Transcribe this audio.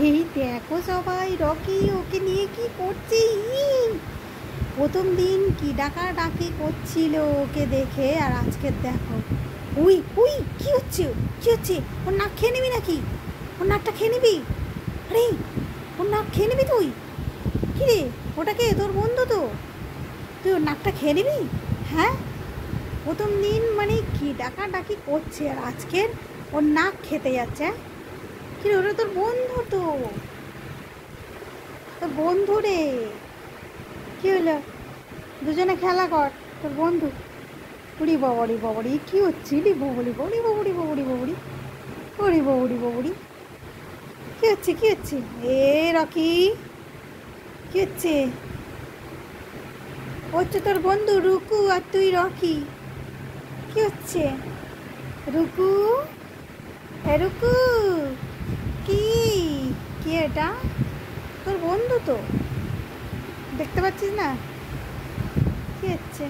এই দেখো সবাই, রকি ওকে নিয়ে কি করছে। প্রথম দিন কি ডাকাডাকি করছিল ওকে দেখে, আর আজকে দেখো। উই উই, কি হচ্ছে, কি হচ্ছে? ওর নাক খেয়ে নিবি নাকি? ওর নাকটা খেয়ে নিবি? আরে, ওর নাক খেয়ে নিবি তুই? কি রে, ওটাকে তোর বন্ধু তো, তুই ওর নাকটা খেয়ে নিবি? হ্যাঁ, প্রথম দিন মানে কি ডাকাডাকি করছে, আর আজকের ওর নাক খেতে যাচ্ছে। কি রে, ওটা তোর বন্ধু তো, তোর বন্ধু রে। কি হলো, দুজনে খেলা কর, তোর বন্ধু। উড়ি বাবারি বাবারি, কি হচ্ছে রে, বাবরি বাবরি বাবরি বাবরি বাবরি, ওরে বাবরি বাবরি, কি হচ্ছে, কি হচ্ছে? এ রকি, কি হচ্ছে? হচ্ছে তোর বন্ধু রুকু, আর তুই রকি। কি হচ্ছে? রুকু, হ্যাঁ রুকু, কি, কি এটা? তোর বন্ধু তো, দেখতে পাচ্ছিস না? কি হচ্ছে?